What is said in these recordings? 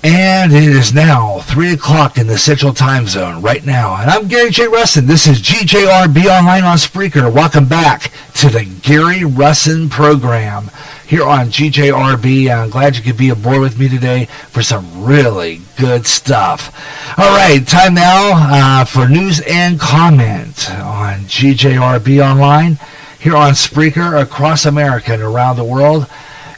And it is now 3 o'clock in the Central Time Zone right now. And I'm Gary J. Russen. This is GJRB Online on Spreaker. Welcome back to the Gary Russen program here on GJRB. I'm glad you could be aboard with me today for some really good stuff. All right, time now for news and comment on GJRB Online here on Spreaker across America and around the world.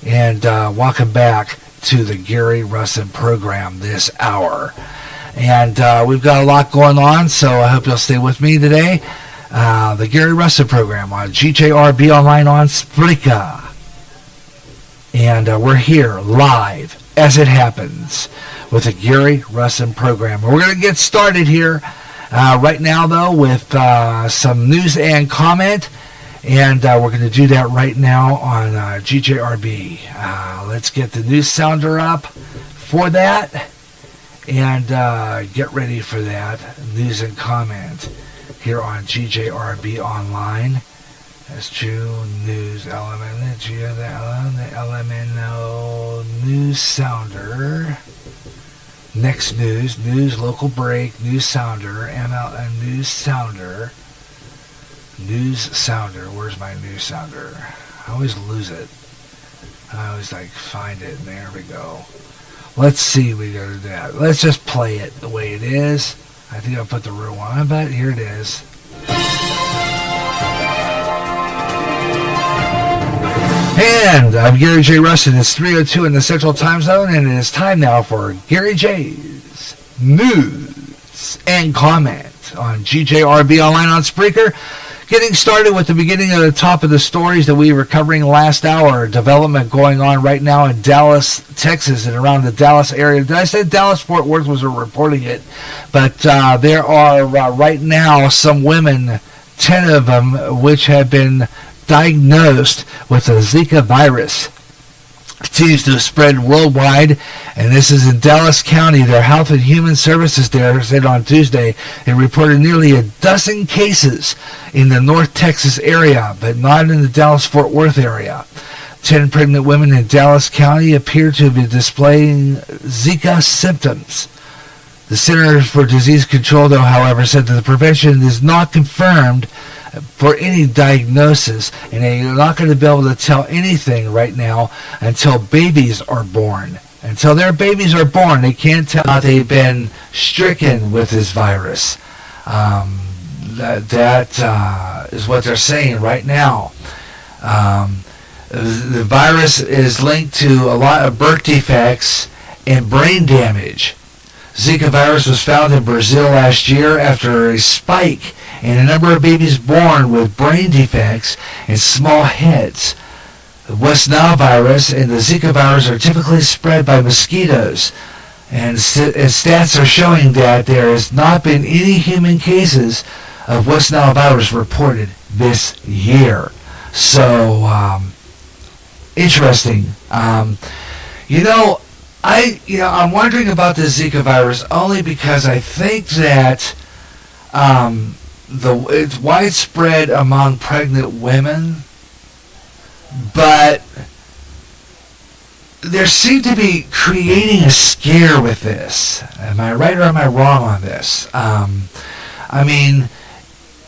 And welcome back to the Gary Russen program this hour. And we've got a lot going on, so I hope you'll stay with me today. The Gary Russen program on GJRB Online on Spreaker. And we're here live as it happens with the Gary Russen program. We're going to get started here right now, though, with some news and comment. And we're going to do that right now on GJRB. Let's get the news sounder up for that and get ready for that news and comment here on GJRB Online. That's true. News element, the elemental news sounder. Next news, local break, news sounder, MLN news sounder. News sounder. Where's my news sounder? I always lose it. I always find it, and there we go. Let's see. We go to that. Let's just play it the way it is. I think I'll put the real one on, but here it is. And I'm Gary J. Russen. It's 3:02 in the Central Time Zone, and it is time now for Gary J's news and comment on GJRB Online on Spreaker. Getting started with the beginning of the top of the stories that we were covering last hour. Development going on right now in Dallas, Texas, and around the Dallas area. Did I say Dallas? Fort Worth was reporting it. But there are right now some women, 10 of them, which have been diagnosed with the Zika virus. Continues to spread worldwide, and this is in Dallas County. Their Health and Human Services there said on Tuesday they reported nearly a dozen cases in the North Texas area, but not in the Dallas-Fort Worth area. 10 pregnant women in Dallas County appear to be displaying Zika symptoms. The Centers for Disease Control, though, however, said that the prevention is not confirmed for any diagnosis, and they're not going to be able to tell anything right now until babies are born. Until their babies are born, they can't tell how they've been stricken with this virus. That is what they're saying right now. The virus is linked to a lot of birth defects and brain damage. Zika virus was found in Brazil last year after a spike in a number of babies born with brain defects and small heads. The West Nile virus and the Zika virus are typically spread by mosquitoes, and stats are showing that there has not been any human cases of West Nile virus reported this year. So, interesting. I'm wondering about the Zika virus only because I think that it's widespread among pregnant women, but there seem to be creating a scare with this. Am I right or am I wrong on this?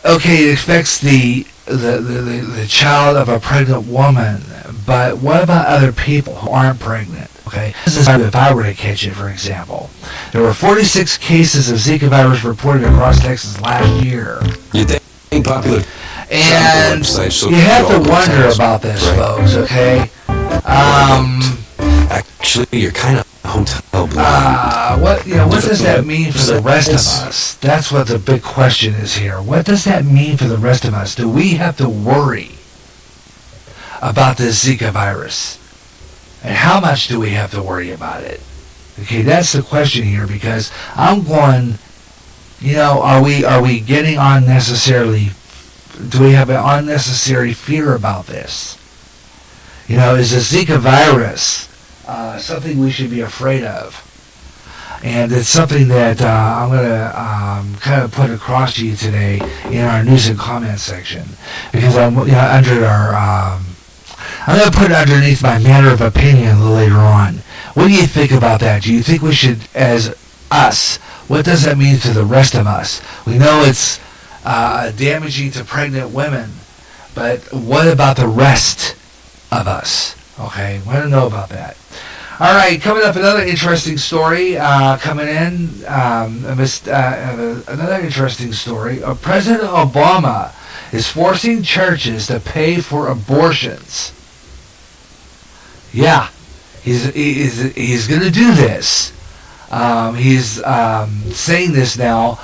It affects the child of a pregnant woman, but what about other people who aren't pregnant? Okay, this is if I were to catch it, for example. There were 46 cases of Zika virus reported across Texas last year. You think popular? And you have to wonder about this, right, folks, okay? Actually, you're kind of hotel what does that mean for the rest of us? That's what the big question is here. What does that mean for the rest of us? Do we have to worry about this Zika virus? And how much do we have to worry about it? Okay, that's the question here, because I'm going, are we getting unnecessarily, do we have an unnecessary fear about this? Is the Zika virus something we should be afraid of? And it's something that I'm going to kind of put across to you today in our news and comment section, because I'm under our I'm going to put it underneath my matter of opinion a little later on What do you think about that? Do you think we should, as us, what does that mean to the rest of us? We know it's damaging to pregnant women, but what about the rest of us? Okay, want to know about that. All right, coming up, another interesting story coming in. Another interesting story. President Obama is forcing churches to pay for abortions. Yeah, he's going to do this. He's saying this now.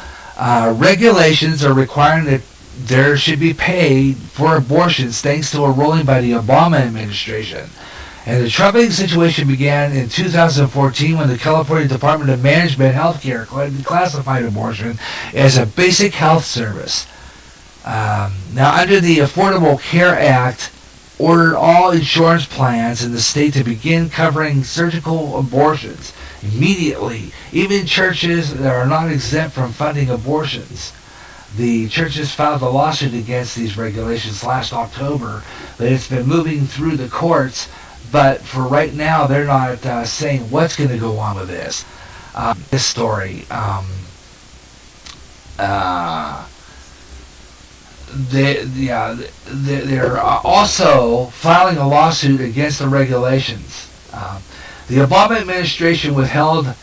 Regulations are requiring that there should be paid for abortions thanks to a ruling by the Obama administration. And the troubling situation began in 2014 when the California Department of Management Healthcare classified abortion as a basic health service. Now, under the Affordable Care Act, ordered all insurance plans in the state to begin covering surgical abortions immediately, even churches that are not exempt from funding abortions. The churches filed a lawsuit against these regulations last October, but it's been moving through the courts. But for right now, they're not saying what's going to go on with this. This story. They're also filing a lawsuit against the regulations. The Obama administration withheld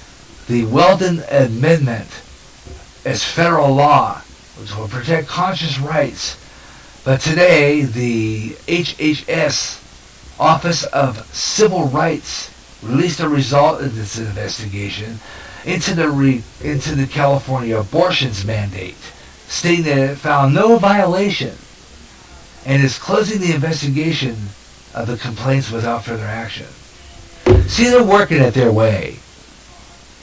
the Weldon Amendment as federal law, which will protect conscious rights. But today, the HHS Office of Civil Rights released a result of this investigation into the California abortions mandate, stating that it found no violation and is closing the investigation of the complaints without further action. See, they're working it their way.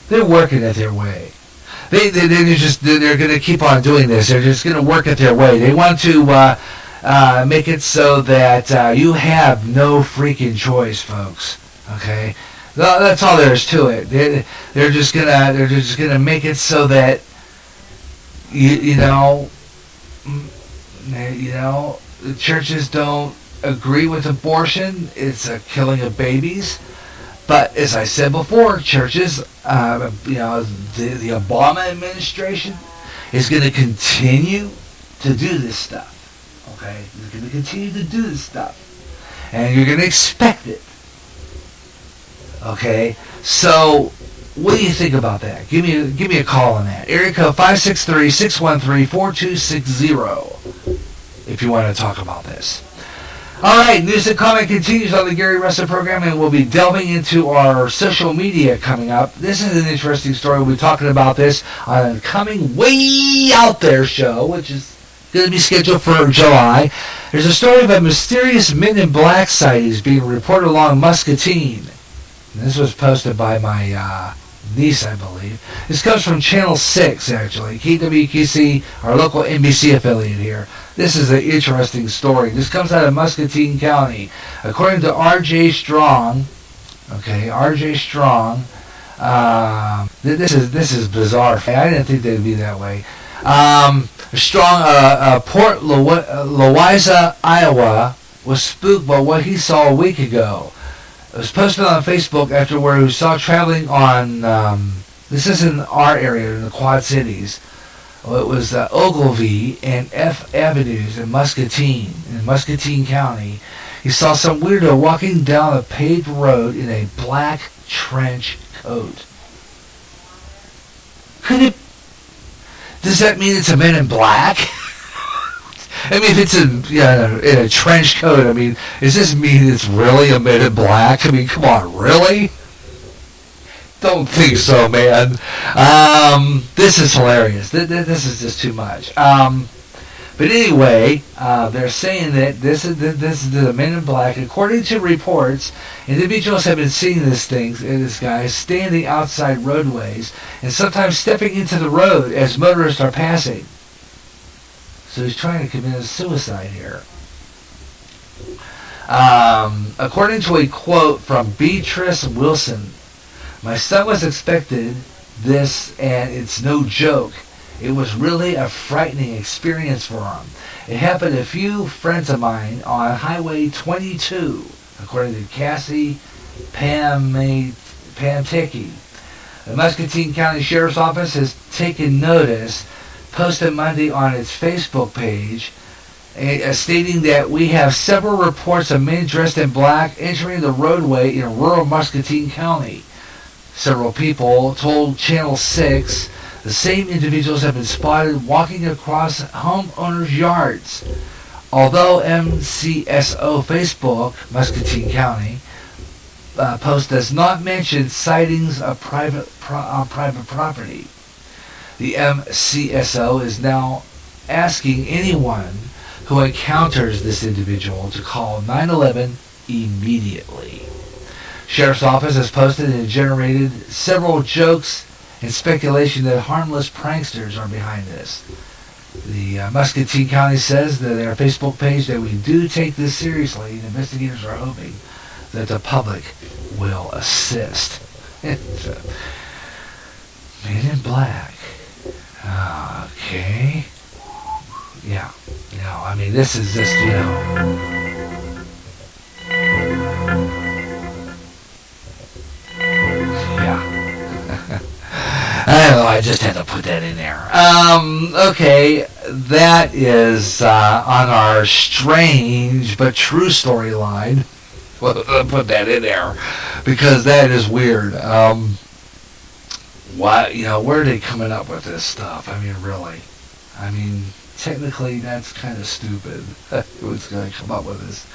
They're working it their way. They're going to keep on doing this. They're just going to work it their way. They want to make it so that you have no freaking choice, folks. Okay, that's all there is to it. They're just gonna make it so that you know the churches don't agree with abortion. It's a killing of babies. But as I said before, churches, the Obama administration is going to continue to do this stuff. Okay, you're going to continue to do this stuff, and you're going to expect it. Okay, so what do you think about that? Give me a call on that. Area code 563-613-4260 if you want to talk about this. All right, news and comment continues on the Gary Russen program, and we'll be delving into our social media coming up. This is an interesting story. We'll be talking about this on a coming Way Out There show, which is going to be scheduled for July. There's a story of a mysterious Men in Black sightings being reported along Muscatine. And this was posted by my niece, I believe. This comes from Channel 6, actually. KWQC, our local NBC affiliate here. This is an interesting story. This comes out of Muscatine County. According to R.J. Strong, this is bizarre. I didn't think they'd be that way. Strong, Port Louisa, Iowa, was spooked by what he saw a week ago. It was posted on Facebook after where he saw traveling on, this is in our area, in the Quad Cities. It was Ogilvie and F Avenues in Muscatine County. He saw some weirdo walking down a paved road in a black trench coat. Does that mean it's a Men in Black? I mean, if it's in a trench coat, I mean, does this mean it's really a Men in Black? I mean, come on, really? Don't think so, man. This is hilarious. This is just too much. But anyway, they're saying that this is the Men in Black. According to reports, individuals have been seeing this guy standing outside roadways and sometimes stepping into the road as motorists are passing. So he's trying to commit suicide here. According to a quote from Beatrice Wilson, "My son was expected this, and it's no joke. It was really a frightening experience for him. It happened to a few friends of mine on Highway 22, according to Cassie Pam Tickey. The Muscatine County Sheriff's Office has taken notice, posted Monday on its Facebook page, stating that we have several reports of men dressed in black entering the roadway in rural Muscatine County. Several people told Channel 6 the same individuals have been spotted walking across homeowners' yards. Although MCSO Facebook, Muscatine County, post does not mention sightings of private property, the MCSO is now asking anyone who encounters this individual to call 911 immediately. Sheriff's Office has posted and generated several jokes and speculation that harmless pranksters are behind this. The Muscatine County says that their Facebook page that we do take this seriously, and investigators are hoping that the public will assist. Men in black. Okay. Yeah. I mean, this is just, yeah. I don't know, I just had to put that in there. Okay, that is on our strange but true storyline. Well, put that in there because that is weird. Why, where are they coming up with this stuff? I mean, really. I mean, technically, that's kind of stupid. Who's going to come up with this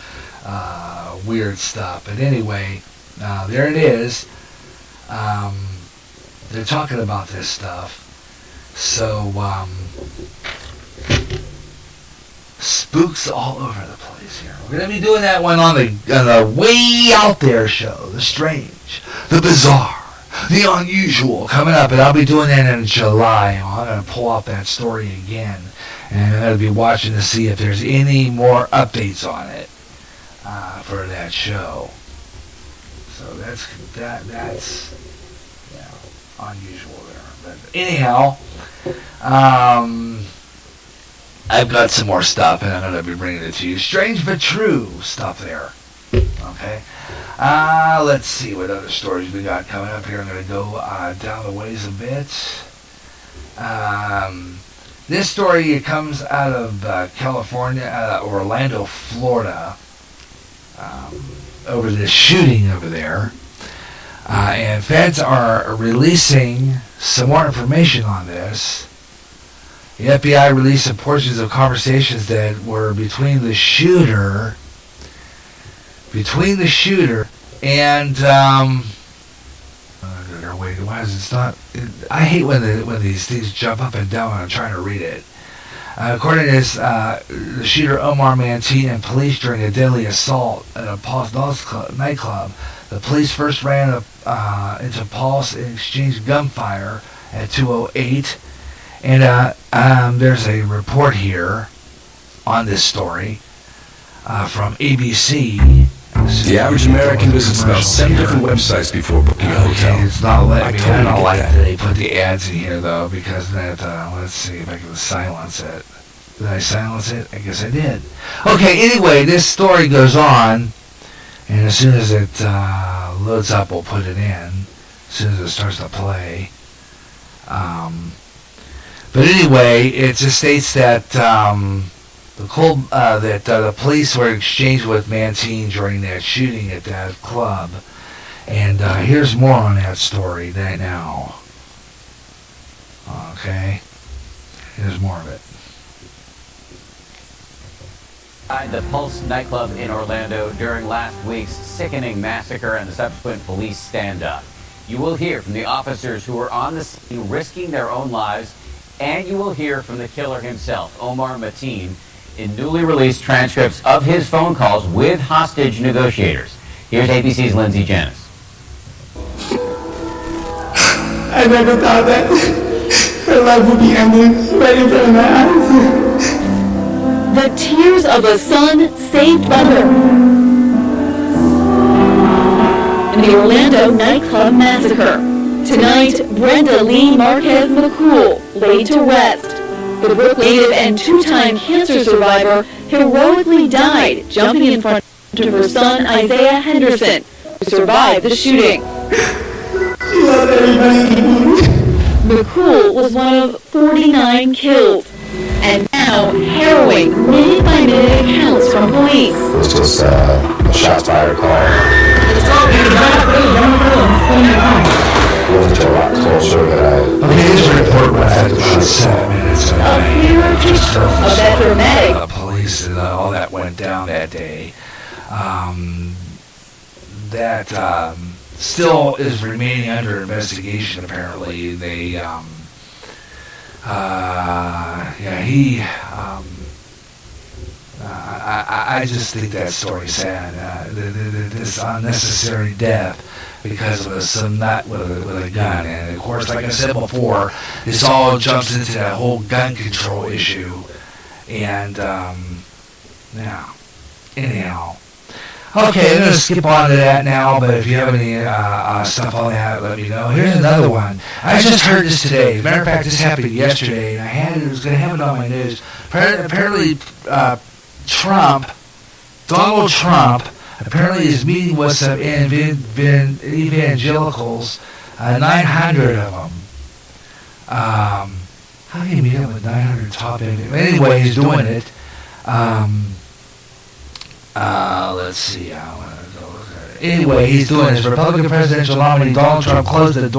weird stuff? But anyway, there it is. They're talking about this stuff. So, spooks all over the place here. We're going to be doing that one on the Way Out There show. The strange, the bizarre, the unusual coming up. And I'll be doing that in July. I'm going to pull off that story again. And I'm going to be watching to see if there's any more updates on it for that show. So that's unusual there. But anyhow, I've got some more stuff, and I'm going to be bringing it to you. Strange but true stuff there. Okay. Let's see what other stories we got coming up here. I'm going to go down the ways a bit. This story comes out of California, Orlando, Florida, over this shooting over there. And feds are releasing some more information on this. The FBI released some portions of conversations that were between the shooter and wait, why is it not? I hate when these things jump up and down when I'm trying to read it. According to this, the shooter Omar Mantine and police during a deadly assault at a Pulse nightclub. The police first ran into Pulse and exchanged gunfire at 2:08. And there's a report here on this story from ABC. The average American visits about 7 different websites before booking a hotel. It's not letting me. I don't like that they put the ads in here though, because that. Let's see if I can silence it. Did I silence it? I guess I did. Okay. Anyway, this story goes on, and as soon as it loads up, we'll put it in. As soon as it starts to play. But anyway, it just states that the police were exchanged with Mantine during that shooting at that club. And here's more on that story right now. Okay. Here's more of it. The Pulse nightclub in Orlando during last week's sickening massacre and the subsequent police stand-up. You will hear from the officers who were on the scene risking their own lives, and you will hear from the killer himself, Omar Mantine, in newly released transcripts of his phone calls with hostage negotiators. Here's ABC's Lindsay Janis. I never thought that her life would be ending right in front of my eyes. The tears of a son saved by her. In the Orlando nightclub massacre. Tonight, Brenda Lee Marquez McCool laid to rest. The Brooklyn native and two-time cancer survivor heroically died jumping in front of her son Isaiah Henderson, who survived the shooting. not everybody equal. McCool was one of 49 killed. And now, harrowing minute-by-minute accounts from police. It was just a shots fired call. It wasn't until a lot closer that I... Okay, this report was about 7 minutes A away. clearer picture of that dramatic Police and all that went down that day. That still is remaining under investigation, apparently. They, I just think that story's sad. This unnecessary death because of some nut with a gun. And of course, like I said before, this all jumps into that whole gun control issue. And, anyhow. Okay, I'm going to skip on to that now, but if you have any stuff on that, let me know. Here's another one. I just heard this today. As a matter of fact, this happened yesterday, and I was going to have it on my news. Apparently, Donald Trump, apparently is meeting with some evangelicals, 900 of them. How can you meet up with 900 top evangelicals? Anyway, he's doing it. Let's see. Anyway, he's doing his Republican presidential nominee Donald Trump closed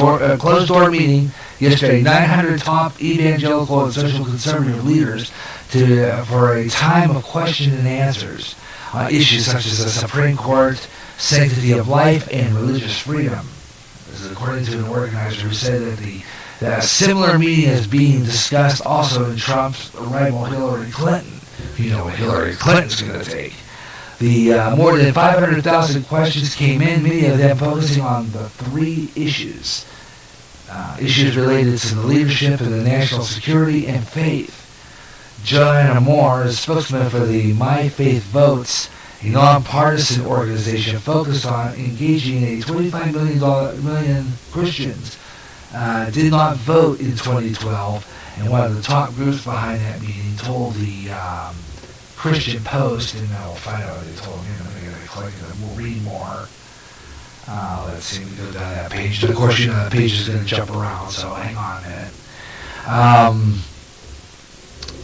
door meeting yesterday. 900 top evangelical and social conservative leaders for a time of question and answers on issues such as the Supreme Court, sanctity of life, and religious freedom. This is according to an organizer who said that a similar meeting is being discussed also in Trump's rival Hillary Clinton. You know what Hillary Clinton's going to take. The more than 500,000 questions came in, many of them focusing on the three issues. Issues related to the leadership and the national security and faith. Joanna Moore is spokesman for the My Faith Votes, a nonpartisan organization focused on engaging a 25 million Christians did not vote in 2012, and one of the top groups behind that meeting told the Christian Post, and I'll find out what they told me. I'm going to click it and we'll read more. Let's see, we go down that page. And of course, you know, the page is going to jump around, so hang on a minute.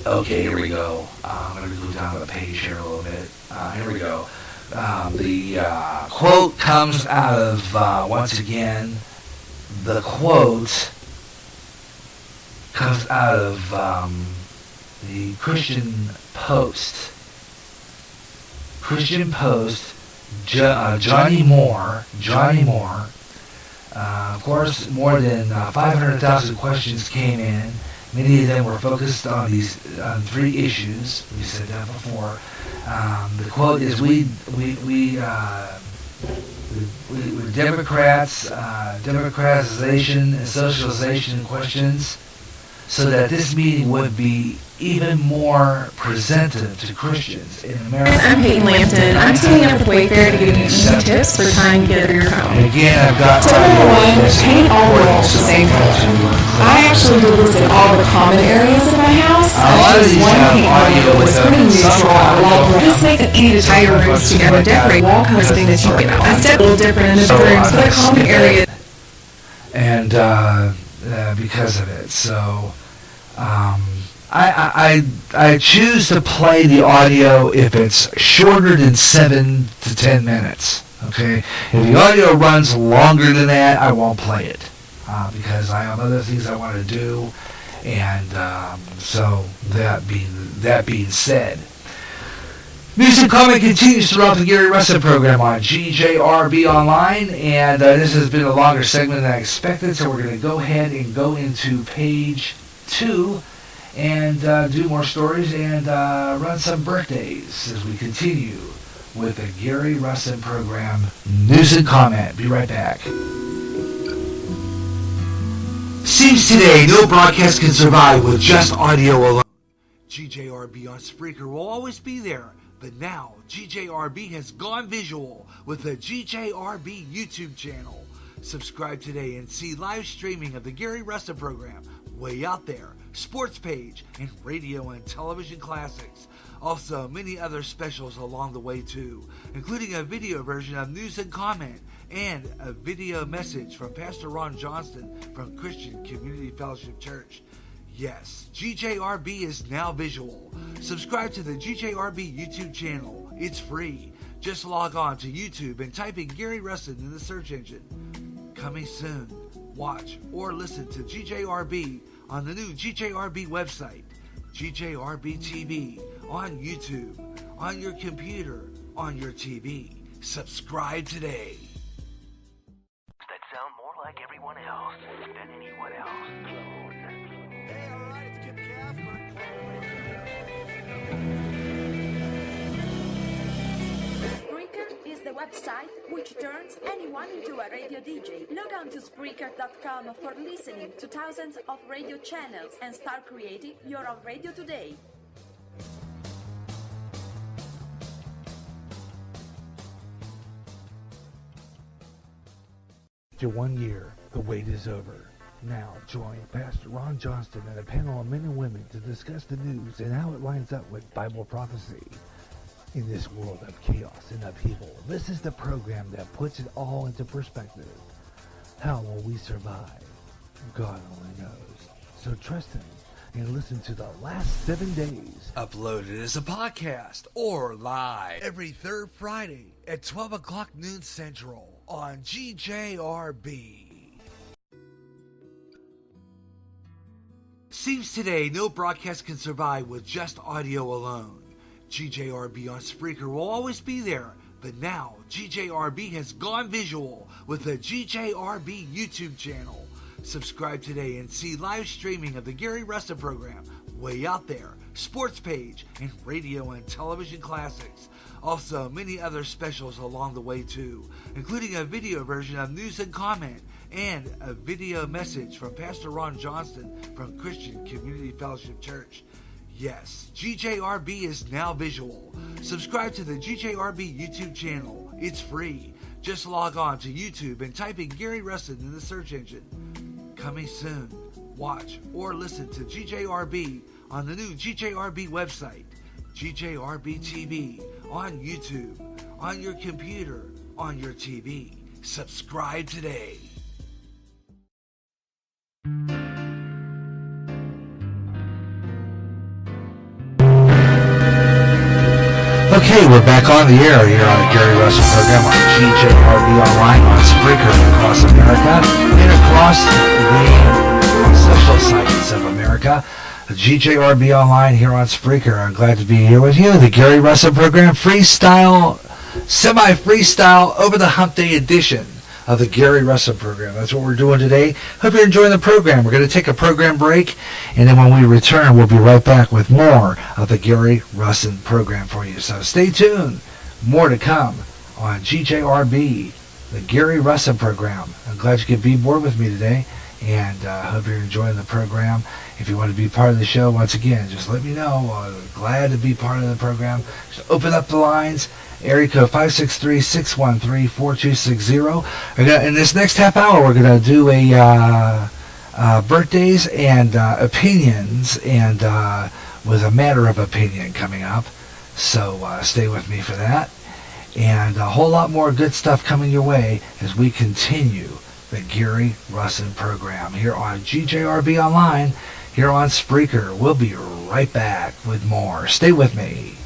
Okay, here we go. I'm going to go down the page here a little bit. Here we go. The quote comes out of, once again, the quote comes out of the Christian Post. Johnny Moore. Of course, more than 500,000 questions came in. Many of them were focused on these three issues. We said that before. The quote is, "We Democrats, democratization and socialization questions, so that this meeting would be even more presentative to Christians in America." I'm Peyton Lampton. I'm teaming up with Wayfair to give you some tips for tying together your home. And again, I've got Tip number one, paint all the walls the same color. I actually do this in all the common areas of my house. A lot of I choose these one have paint audio color with that's pretty them. neutral. Some I have love audio. this makes it easy to tie your rooms together, decorate wall colors, something that you get. I step a little different in the rooms, but a common area. And because of it, so I choose to play the audio if it's shorter than 7 to 10 minutes. Okay, if the audio runs longer than that, I won't play it because I have other things I want to do. And so that being said, music comment continues throughout the Gary Russen program on GJRB Online, and this has been a longer segment than I expected, so we're going to go ahead and go into page 2 and do more stories and run some birthdays as we continue with the Gary Russen program News and Comment. Be right back. Seems today no broadcast can survive with just audio alone. GJRB on Spreaker will always be there, but now GJRB has gone visual with the GJRB YouTube channel. Subscribe today and see live streaming of the Gary Russen program, Way Out There, Sports Page, and radio and television classics. Also, many other specials along the way too, including a video version of News and Comment and a video message from Pastor Ron Johnston from Christian Community Fellowship Church. Yes, GJRB is now visual. Subscribe to the GJRB YouTube channel. It's free. Just log on to YouTube and type in Gary Russen in the search engine. Coming soon. Watch or listen to GJRB on the new GJRB website, GJRB TV, on YouTube, on your computer, on your TV. Subscribe today. That sound more like everyone else than anyone else. Hey, all right, it's Kip Casper. Spreaker is the website which turns anyone into a radio DJ. Log on to Spreaker.com for listening to thousands of radio channels and start creating your own radio today. After 1 year, the wait is over. Now join Pastor Ron Johnston and a panel of men and women to discuss the news and how it lines up with Bible prophecy. In this world of chaos and upheaval, this is the program that puts it all into perspective. How will we survive? God only knows. So trust Him and listen to the last 7 days. Uploaded as a podcast or live every third Friday at 12 o'clock noon Central on GJRB. Seems today no broadcast can survive with just audio alone. GJRB on Spreaker will always be there, but now GJRB has gone visual with the GJRB YouTube channel. Subscribe today and see live streaming of the Gary Russen program, Way Out There, Sports Page, and radio and television classics. Also, many other specials along the way too, including a video version of News and Comment and a video message from Pastor Ron Johnston from Christian Community Fellowship Church. Yes, GJRB is now visual. Subscribe to the GJRB YouTube channel. It's free. Just log on to YouTube and type in Gary Russen in the search engine. Coming soon. Watch or listen to GJRB on the new GJRB website, GJRB TV, on YouTube, on your computer, on your TV. Subscribe today. Okay, we're back on the air here on the Gary Russen program on GJRB Online on Spreaker across America and across the social sites of America. GJRB Online here on Spreaker. I'm glad to be here with you. The Gary Russen program, freestyle, semi-freestyle, over the hump day edition of the Gary Russen program. That's what we're doing today. Hope you're enjoying the program. We're going to take a program break, and then when we return, we'll be right back with more of the Gary Russen program for you. So stay tuned. More to come on GJRB, the Gary Russen program. I'm glad you could be aboard with me today, and hope you're enjoying the program. If you want to be part of the show, once again, just let me know. Glad to be part of the program. Just open up the lines. Area code 563-613-4260. In this next half hour, we're going to do a birthdays and opinions, and with a matter of opinion coming up. So stay with me for that. And a whole lot more good stuff coming your way as we continue the Gary Russen program here on GJRB Online, here on Spreaker. We'll be right back with more. Stay with me.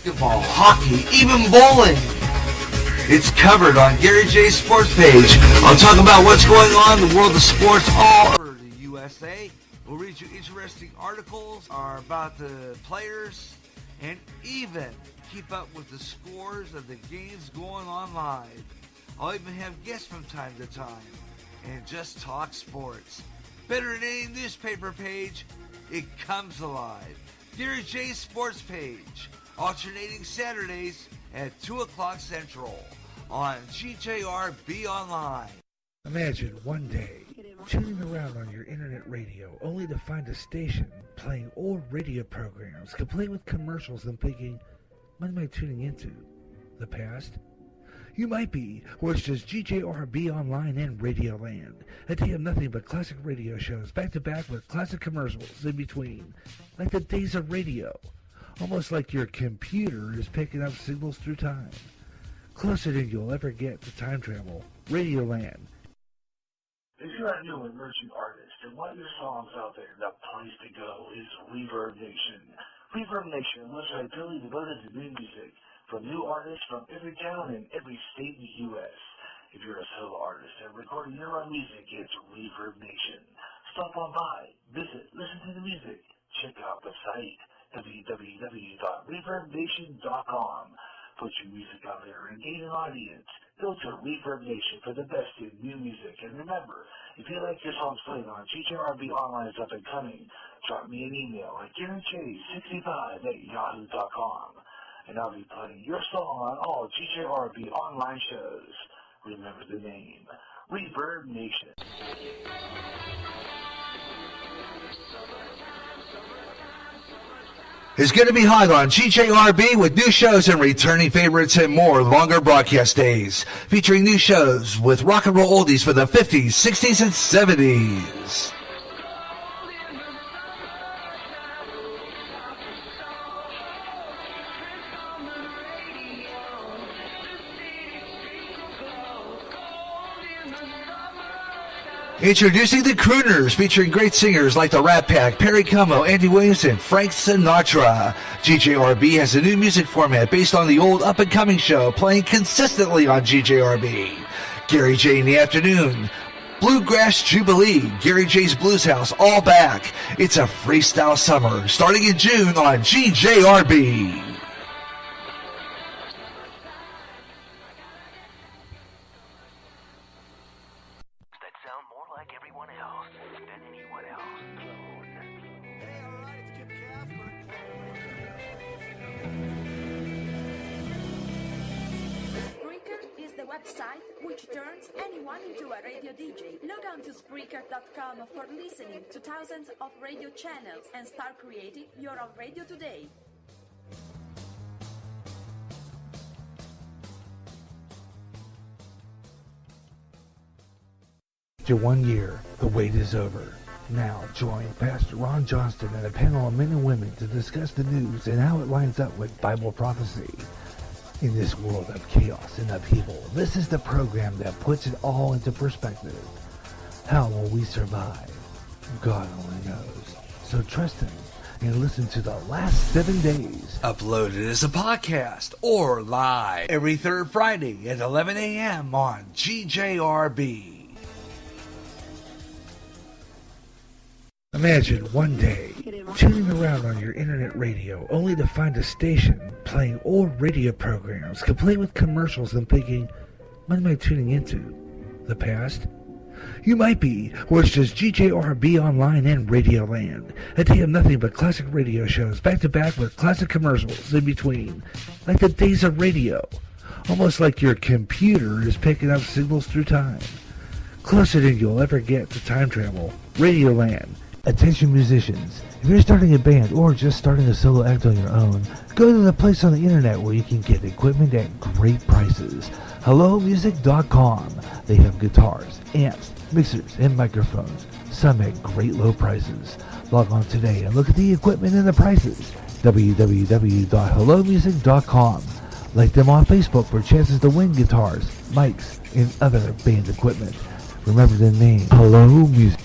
Basketball, hockey, even bowling. It's covered on Gary J's Sports Page. I'll talk about what's going on in the world of sports all over the USA. We'll read you interesting articles about the players and even keep up with the scores of the games going on live. I'll even have guests from time to time and just talk sports. Better than any newspaper page, it comes alive. Gary J's Sports Page, alternating Saturdays at 2 o'clock Central on GJRB Online. Imagine one day tuning around on your internet radio only to find a station playing old radio programs complete with commercials and thinking, what am I tuning into? The past? You might be, or it's just GJRB Online and Radio Land. A day of nothing but classic radio shows back to back with classic commercials in between. Like the days of radio. Almost like your computer is picking up signals through time. closer than you'll ever get to time travel. Radioland. If you're a new emerging artist and want your songs out there, the place to go is Reverb Nation. Reverb Nation, a website purely devoted to new music from new artists from every town and every state in the U.S. If you're a solo artist and recording your own music, it's Reverb Nation. Stop on by, visit, listen to the music, check out the site, www.reverbnation.com. Put your music out there and gain an audience. Go to Reverb Nation for the best in new music. And remember, if you like your songs played on GJRB Online's Up and Coming, drop me an email at GaryJ65@yahoo.com. And I'll be playing your song on all GJRB Online shows. Remember the name, Reverb Nation. It's going to be hot on GJRB with new shows and returning favorites and more longer broadcast days, featuring new shows with rock and roll oldies for the 50s, 60s, and 70s. Introducing the Crooners, featuring great singers like the Rat Pack, Perry Como, Andy Williams, and Frank Sinatra. GJRB has a new music format based on the old up-and-coming show, playing consistently on GJRB. Gary J in the afternoon, Bluegrass Jubilee, Gary J's Blues House, all back. It's a freestyle summer, starting in June on GJRB. Website which turns anyone into a radio DJ. Log on to Spreaker.com for listening to thousands of radio channels and start creating your own radio today. After 1 year, the wait is over. Now join Pastor Ron Johnston and a panel of men and women to discuss the news and how it lines up with Bible prophecy. In this world of chaos and upheaval, this is the program that puts it all into perspective. How will we survive? God only knows. So trust Him and listen to the last 7 days. Uploaded as a podcast or live every third Friday at 11 a.m. on GJRB. Imagine one day tuning around on your internet radio only to find a station playing old radio programs complete with commercials and thinking, what am I tuning into? The past? You might be, or it's just GJRB Online and Radioland. A day of nothing but classic radio shows back to back with classic commercials in between. Like the days of radio. Almost like your computer is picking up signals through time. Closer than you'll ever get to time travel. Radioland. Attention musicians, if you're starting a band or just starting a solo act on your own, go to the place on the internet where you can get equipment at great prices. HelloMusic.com. They have guitars, amps, mixers, and microphones, some at great low prices. Log on today and look at the equipment and the prices. www.hellomusic.com. Like them on Facebook for chances to win guitars, mics, and other band equipment. Remember the name, Hello Music.